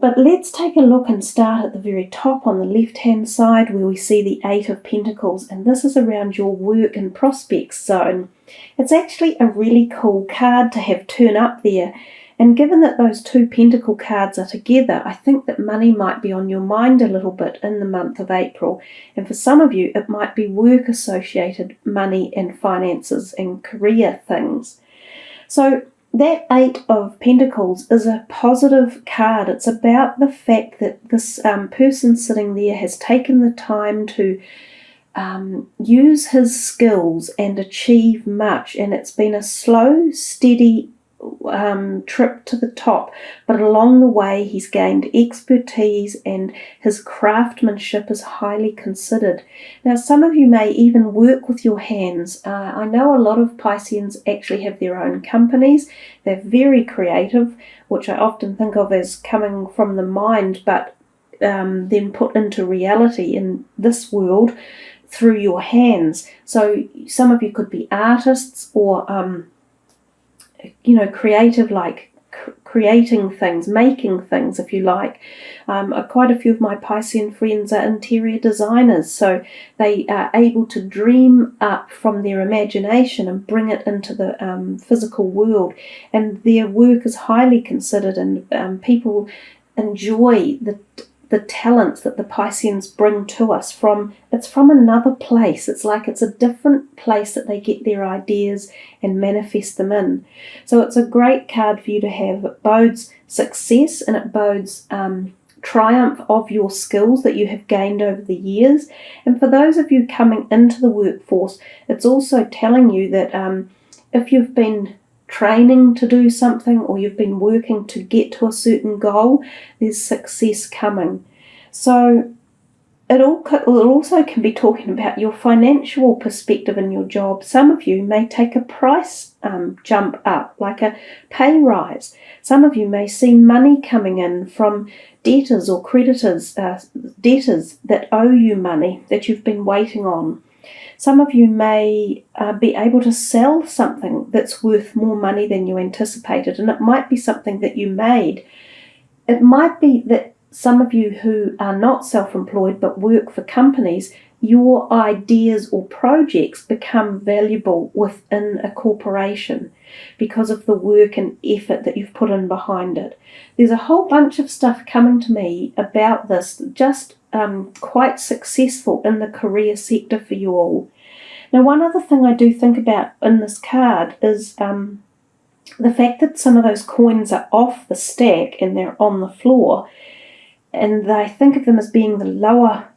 But let's take a look and start at the very top on the left-hand side where we see the Eight of Pentacles, and this is around your work and prospects zone. It's actually a really cool card to have turn up there, and given that those two Pentacle cards are together, I think that money might be on your mind a little bit in the month of April, and for some of you it might be work-associated money and finances and career things. So that Eight of Pentacles is a positive card. It's about the fact that this person sitting there has taken the time to use his skills and achieve much, and it's been a slow, steady trip to the top, but along the way he's gained expertise and his craftsmanship is highly considered. Now, some of you may even work with your hands. I know a lot of Pisceans actually have their own companies. They're very creative, which I often think of as coming from the mind, but then put into reality in this world through your hands. So some of you could be artists or creative, like creating things, making things, if you like. Quite a few of my Piscean friends are interior designers, so they are able to dream up from their imagination and bring it into the physical world, and their work is highly considered, and people enjoy the talents that the Pisceans bring to us it's from another place. It's like it's a different place that they get their ideas and manifest them in. So it's a great card for you to have. It bodes success and it bodes triumph of your skills that you have gained over the years. And for those of you coming into the workforce, it's also telling you that if you've been training to do something or you've been working to get to a certain goal, there's success coming. So it also can be talking about your financial perspective in your job. Some of you may take a price jump up, like a pay rise. Some of you may see money coming in from debtors or creditors, debtors that owe you money that you've been waiting on. Some of you may be able to sell something that's worth more money than you anticipated, and it might be something that you made. It might be that some of you who are not self-employed but work for companies, your ideas or projects become valuable within a corporation because of the work and effort that you've put in behind it. There's a whole bunch of stuff coming to me about this, just quite successful in the career sector for you all. Now, one other thing I do think about in this card is the fact that some of those coins are off the stack and they're on the floor, and I think of them as being the lower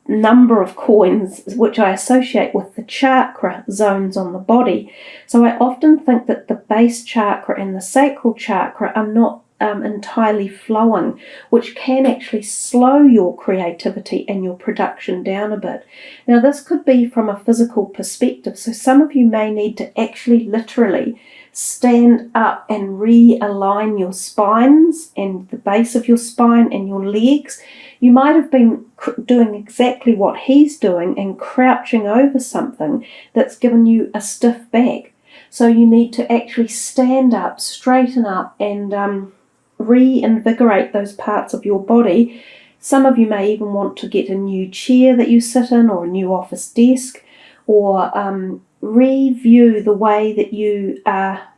number of coins, which I associate with the chakra zones on the body. So I often think that the base chakra and the sacral chakra are not entirely flowing, which can actually slow your creativity and your production down a bit. Now, this could be from a physical perspective, so some of you may need to actually literally stand up and realign your spines and the base of your spine and your legs. You might have been doing exactly what he's doing and crouching over something that's given you a stiff back. So you need to actually stand up, straighten up, and reinvigorate those parts of your body. Some of you may even want to get a new chair that you sit in or a new office desk, or review the way that you are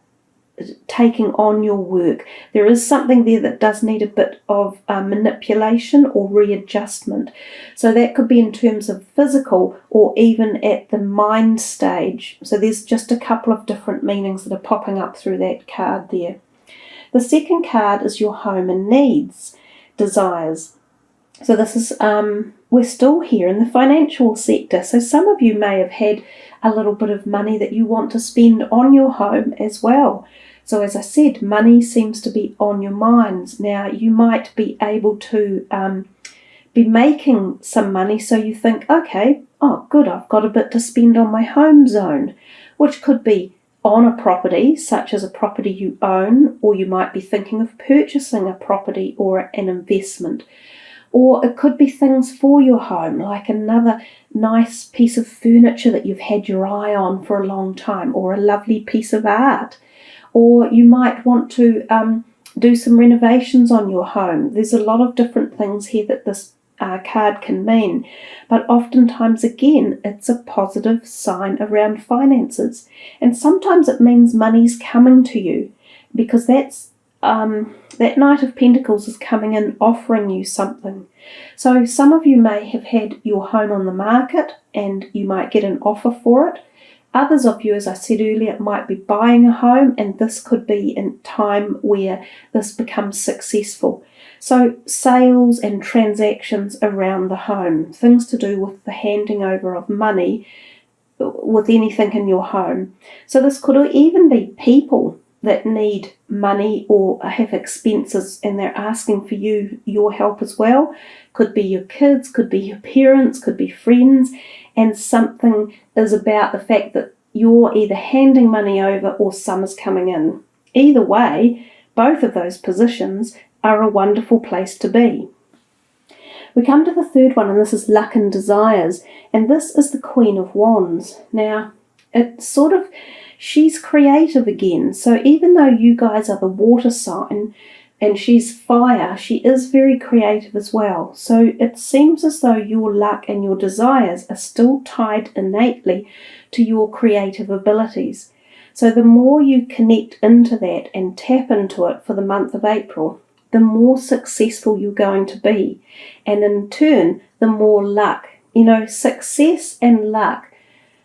taking on your work. There is something there that does need a bit of manipulation or readjustment. So that could be in terms of physical or even at the mind stage. So there's just a couple of different meanings that are popping up through that card there. The second card is your home and needs, desires. So this is, we're still here in the financial sector. So some of you may have had a little bit of money that you want to spend on your home as well. So as I said, money seems to be on your minds. Now, you might be able to be making some money, so you think, okay, oh good, I've got a bit to spend on my home zone, which could be on a property, such as a property you own, or you might be thinking of purchasing a property or an investment. Or it could be things for your home, like another nice piece of furniture that you've had your eye on for a long time, or a lovely piece of art. Or you might want to do some renovations on your home. There's a lot of different things here that this card can mean, but oftentimes again it's a positive sign around finances, and sometimes it means money's coming to you, because that's that Knight of Pentacles is coming in offering you something. So some of you may have had your home on the market and you might get an offer for it. Others of you, as I said earlier, might be buying a home, and this could be in time where this becomes successful. So sales and transactions around the home, things to do with the handing over of money with anything in your home. So this could even be people that need money or have expenses and they're asking for your help as well. Could be your kids, could be your parents, could be friends, and something is about the fact that you're either handing money over or some is coming in. Either way, both of those positions are a wonderful place to be. We come to the third one, and this is luck and desires, and this is the Queen of Wands. Now, it's sort of, she's creative again, so even though you guys are the water sign and she's fire, she is very creative as well. So it seems as though your luck and your desires are still tied innately to your creative abilities. So the more you connect into that and tap into it for the month of April, the more successful you're going to be, and in turn the more luck. You know, success and luck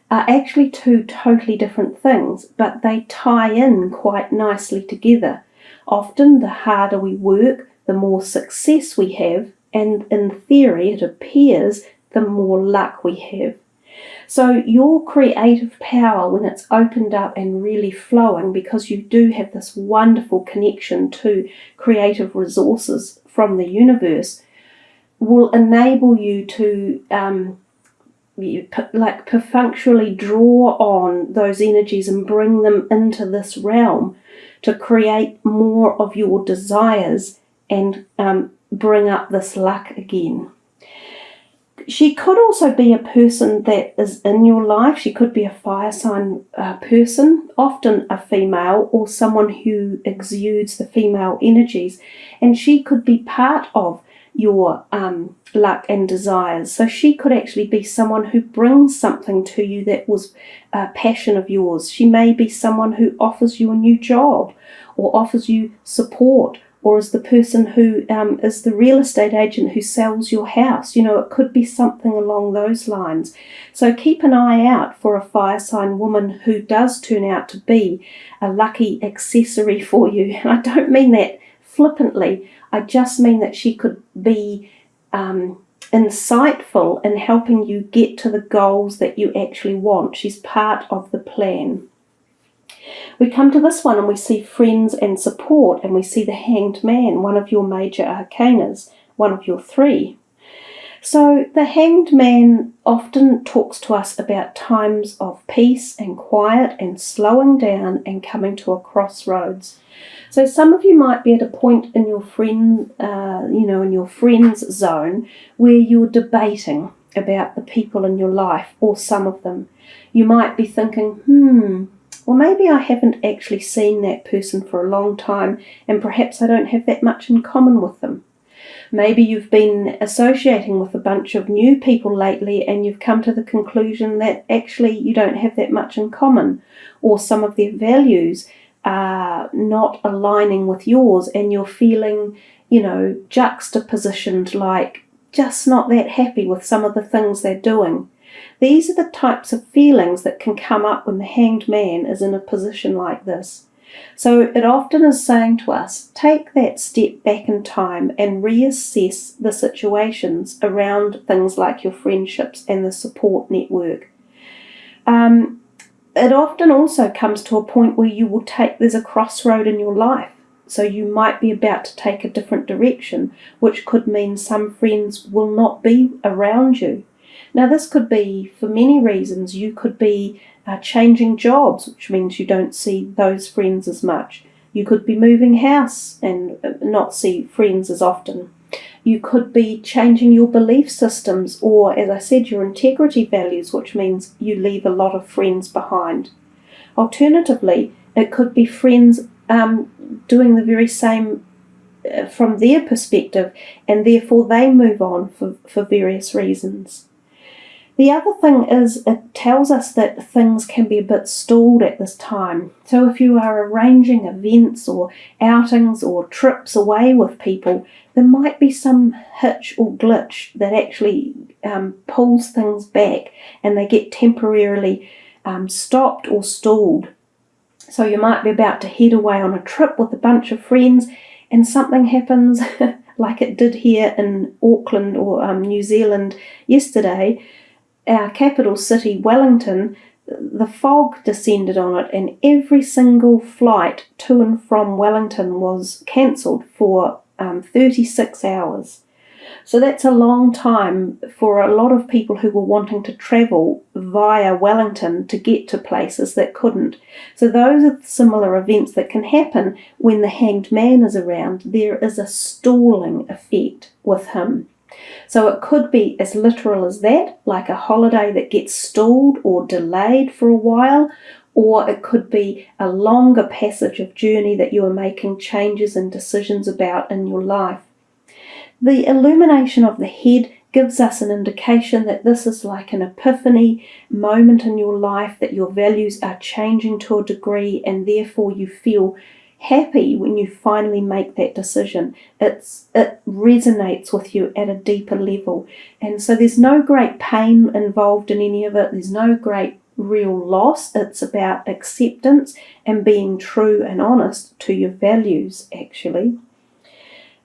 are actually two totally different things, but they tie in quite nicely together. Often the harder we work, the more success we have, and in theory it appears the more luck we have. So your creative power, when it's opened up and really flowing, because you do have this wonderful connection to creative resources from the universe, will enable you to perfunctorily draw on those energies and bring them into this realm to create more of your desires and bring up this luck again. She could also be a person that is in your life. She could be a fire sign person, often a female, or someone who exudes the female energies, and she could be part of your luck and desires. So she could actually be someone who brings something to you that was a passion of yours. She may be someone who offers you a new job or offers you support, or is the person who is the real estate agent who sells your house. You know, it could be something along those lines. So keep an eye out for a fire sign woman who does turn out to be a lucky accessory for you. And I don't mean that flippantly. I just mean that she could be insightful in helping you get to the goals that you actually want. She's part of the plan. We come to this one and we see friends and support, and we see the Hanged Man, one of your major arcanas, one of your three. So the Hanged Man often talks to us about times of peace and quiet and slowing down and coming to a crossroads. So some of you might be at a point in your friends zone where you're debating about the people in your life, or some of them. You might be thinking, well, maybe I haven't actually seen that person for a long time, and perhaps I don't have that much in common with them. Maybe you've been associating with a bunch of new people lately and you've come to the conclusion that actually you don't have that much in common, or some of their values are not aligning with yours and you're feeling, juxtapositioned, like just not that happy with some of the things they're doing. These are the types of feelings that can come up when the Hanged Man is in a position like this. So it often is saying to us, take that step back in time and reassess the situations around things like your friendships and the support network. It often also comes to a point where there's a crossroad in your life. So you might be about to take a different direction, which could mean some friends will not be around you. Now, this could be for many reasons. You could be changing jobs, which means you don't see those friends as much. You could be moving house and not see friends as often. You could be changing your belief systems, or, as I said, your integrity values, which means you leave a lot of friends behind. Alternatively, it could be friends doing the very same from their perspective, and therefore they move on for various reasons. The other thing is it tells us that things can be a bit stalled at this time. So if you are arranging events or outings or trips away with people, there might be some hitch or glitch that actually pulls things back, and they get temporarily stopped or stalled. So you might be about to head away on a trip with a bunch of friends, and something happens like it did here in Auckland or New Zealand yesterday. Our capital city, Wellington, the fog descended on it, and every single flight to and from Wellington was cancelled for 36 hours. So that's a long time for a lot of people who were wanting to travel via Wellington to get to places that couldn't. So those are similar events that can happen when the hanged man is around. There is a stalling effect with him. So it could be as literal as that, like a holiday that gets stalled or delayed for a while, or it could be a longer passage of journey that you are making changes and decisions about in your life. The illumination of the head gives us an indication that this is like an epiphany moment in your life, that your values are changing to a degree, and therefore you feel happy when you finally make that decision. It resonates with you at a deeper level. And so there's no great pain involved in any of it. There's no great real loss. It's about acceptance and being true and honest to your values, actually.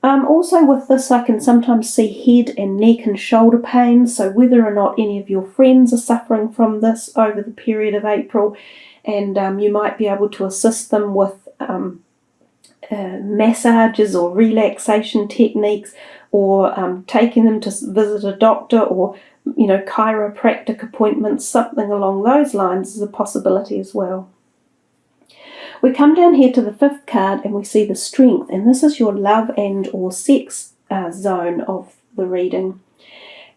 Also with this, I can sometimes see head and neck and shoulder pain. So whether or not any of your friends are suffering from this over the period of April, and you might be able to assist them with massages or relaxation techniques, or taking them to visit a doctor, or chiropractic appointments, something along those lines is a possibility as well. We come down here to the fifth card and we see the strength, and this is your love and or sex zone of the reading.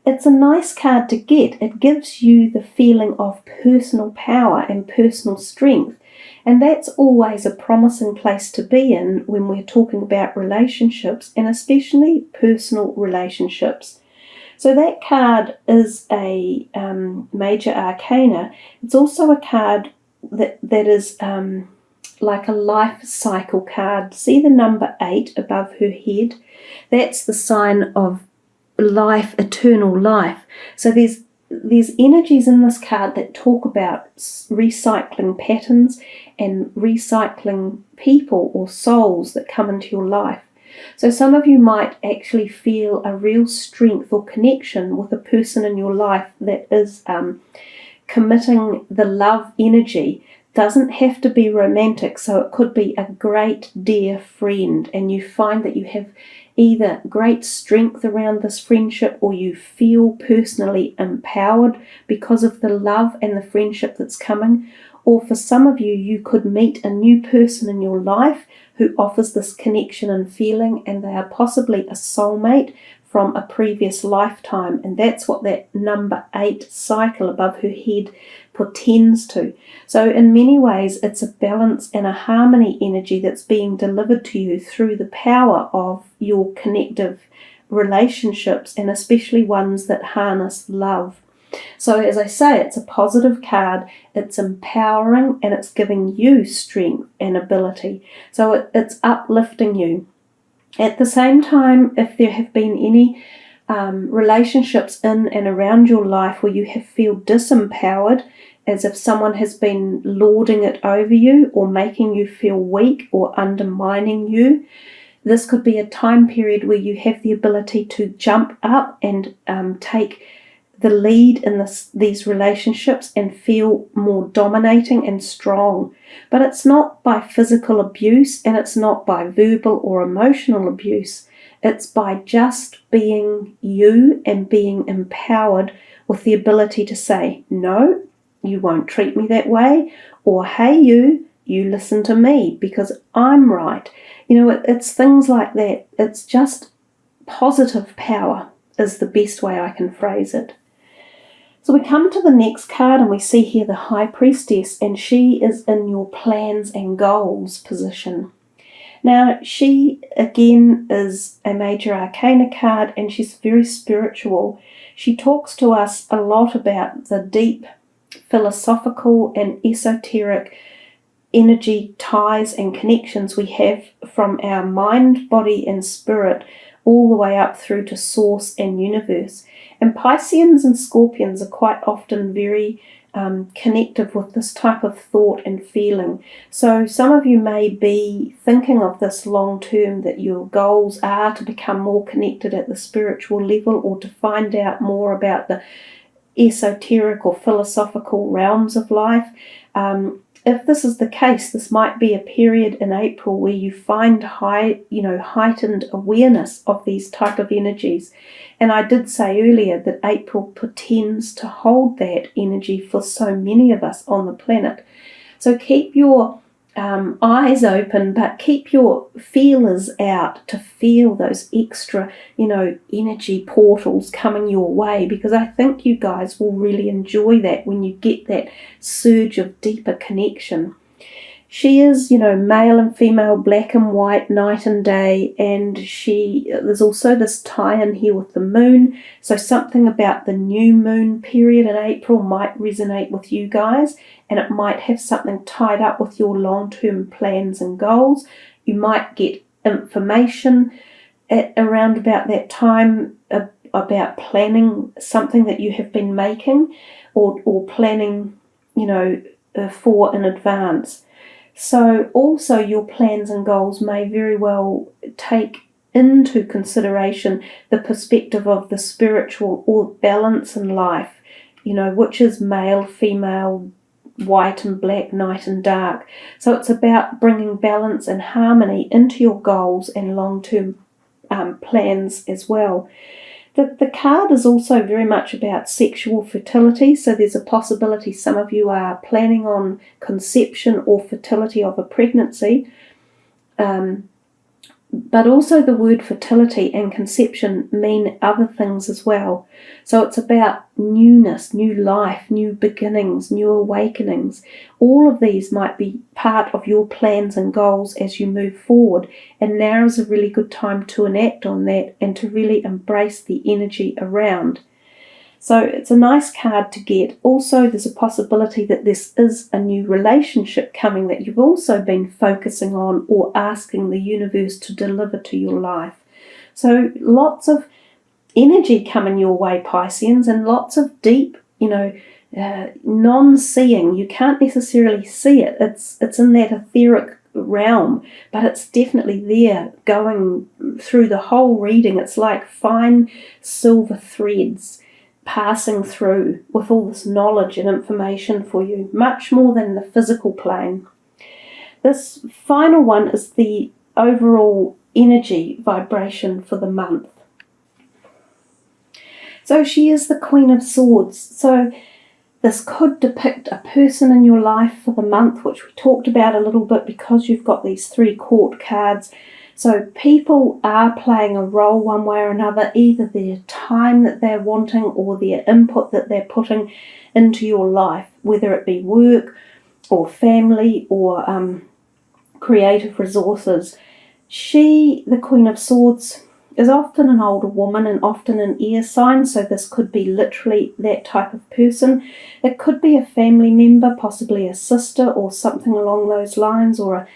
It's a nice card to get. It gives you the feeling of personal power and personal strength, and that's always a promising place to be in when we're talking about relationships, and especially personal relationships. So that card is a major arcana. It's also a card that is like a life cycle card. See the number 8 above her head? That's the sign of life, eternal life. So there's energies in this card that talk about recycling patterns and recycling people or souls that come into your life. So some of you might actually feel a real strength or connection with a person in your life that is committing the love energy. Doesn't have to be romantic, so it could be a great dear friend, and you find that you have either great strength around this friendship, or you feel personally empowered because of the love and the friendship that's coming. Or for some of you, you could meet a new person in your life who offers this connection and feeling, and they are possibly a soulmate from a previous lifetime, and that's what that number 8 cycle above her head portends to. So in many ways, it's a balance and a harmony energy that's being delivered to you through the power of your connective relationships, and especially ones that harness love. So as I say, it's a positive card, it's empowering, and it's giving you strength and ability. So it's uplifting you. At the same time, if there have been any relationships in and around your life where you have feel disempowered, as if someone has been lording it over you or making you feel weak or undermining you, this could be a time period where you have the ability to jump up and take the lead in these relationships and feel more dominating and strong. But it's not by physical abuse, and it's not by verbal or emotional abuse. It's by just being you and being empowered with the ability to say, no, you won't treat me that way, or hey, you listen to me because I'm right. It's things like that. It's just positive power is the best way I can phrase it. So we come to the next card and we see here the High Priestess, and she is in your plans and goals position. Now, she again is a major arcana card, and she's very spiritual. She talks to us a lot about the deep philosophical and esoteric energy ties and connections we have from our mind, body, and spirit all the way up through to source and universe. And Pisceans and Scorpions are quite often very connective with this type of thought and feeling. So some of you may be thinking of this long term, that your goals are to become more connected at the spiritual level, or to find out more about the esoteric or philosophical realms of life. If this is the case, this might be a period in April where you find heightened awareness of these type of energies. And I did say earlier that April pretends to hold that energy for so many of us on the planet. So keep your eyes open, but keep your feelers out to feel those extra, energy portals coming your way, because I think you guys will really enjoy that when you get that surge of deeper connection. She is, male and female, black and white, night and day, and there's also this tie-in here with the moon, so something about the new moon period in April might resonate with you guys, and it might have something tied up with your long-term plans and goals. You might get information around about that time about planning something that you have been making or planning, for in advance. So also your plans and goals may very well take into consideration the perspective of the spiritual or balance in life, which is male, female, white and black, night and dark. So it's about bringing balance and harmony into your goals and long-term plans as well. The card is also very much about sexual fertility, so there's a possibility some of you are planning on conception or fertility of a pregnancy. But also the word fertility and conception mean other things as well. So it's about newness, new life, new beginnings, new awakenings. All of these might be part of your plans and goals as you move forward. And now is a really good time to enact on that and to really embrace the energy around. So it's a nice card to get. Also, there's a possibility that this is a new relationship coming that you've also been focusing on or asking the universe to deliver to your life. So lots of energy coming your way, Pisceans, and lots of deep, non-seeing. You can't necessarily see it. It's in that etheric realm, but it's definitely there going through the whole reading. It's like fine silver threads passing through with all this knowledge and information for you, much more than the physical plane. This final one is the overall energy vibration for the month. So she is the Queen of Swords. So this could depict a person in your life for the month, which we talked about a little bit because you've got these 3 court cards. So people are playing a role one way or another, either their time that they're wanting or their input that they're putting into your life, whether it be work or family or creative resources. She, the Queen of Swords, is often an older woman and often an air sign, so this could be literally that type of person. It could be a family member, possibly a sister or something along those lines, or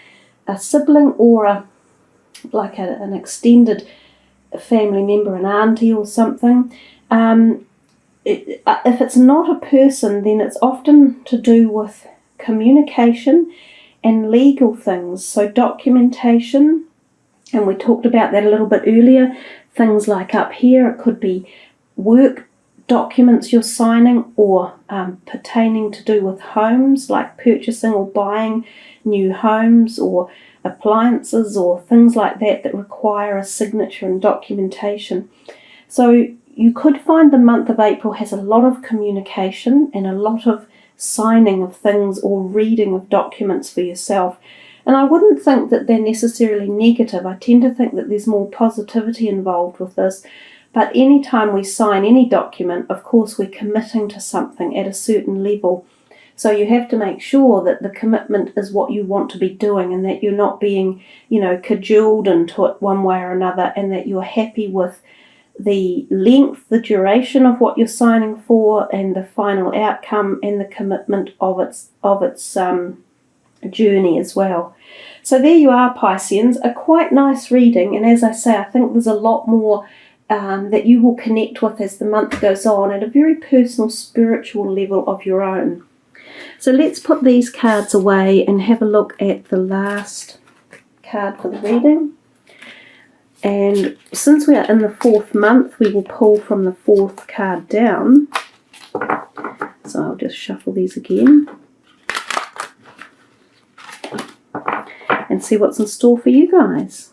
a sibling, or an extended family member, an auntie or something. If it's not a person, then it's often to do with communication and legal things, so documentation, and we talked about that a little bit earlier. Things like up here, it could be work documents you're signing or pertaining to do with homes, like purchasing or buying new homes or appliances or things like that require a signature and documentation. So you could find the month of April has a lot of communication and a lot of signing of things or reading of documents for yourself. And I wouldn't think that they're necessarily negative. I tend to think that there's more positivity involved with this. But anytime we sign any document, of course, we're committing to something at a certain level. So you have to make sure that the commitment is what you want to be doing, and that you're not being, cajoled into it one way or another, and that you're happy with the length, the duration of what you're signing for, and the final outcome and the commitment of its journey as well. So there you are, Pisceans, a quite nice reading, and as I say, I think there's a lot more that you will connect with as the month goes on at a very personal, spiritual level of your own. So let's put these cards away and have a look at the last card for the reading. And since we are in the 4th month, we will pull from the 4th card down. So I'll just shuffle these again and see what's in store for you guys.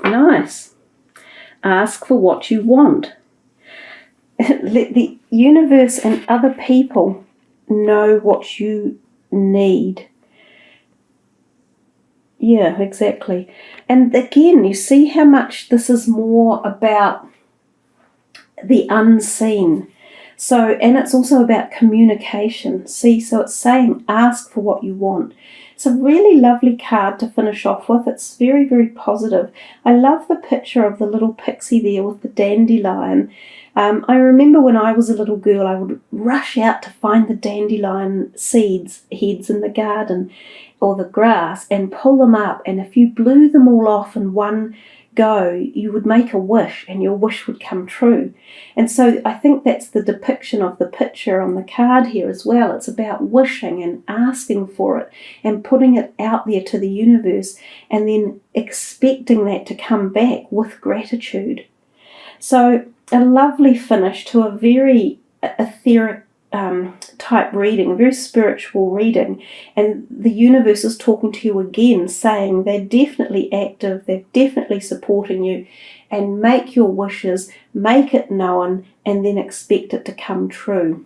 Nice. Ask for what you want. Let the universe and other people know what you need. Yeah, exactly. And again, you see how much this is more about the unseen. So, and it's also about communication. See, so it's saying ask for what you want. It's a really lovely card to finish off with. It's very, very positive. I love the picture of the little pixie there with the dandelion. I remember when I was a little girl, I would rush out to find the dandelion heads in the garden or the grass and pull them up. And if you blew them all off in one go, you would make a wish and your wish would come true. And so I think that's the depiction of the picture on the card here as well. It's about wishing and asking for it and putting it out there to the universe and then expecting that to come back with gratitude. So a lovely finish to a very etheric type reading, a very spiritual reading, and the universe is talking to you again, saying they're definitely active, they're definitely supporting you, and make your wishes, make it known, and then expect it to come true.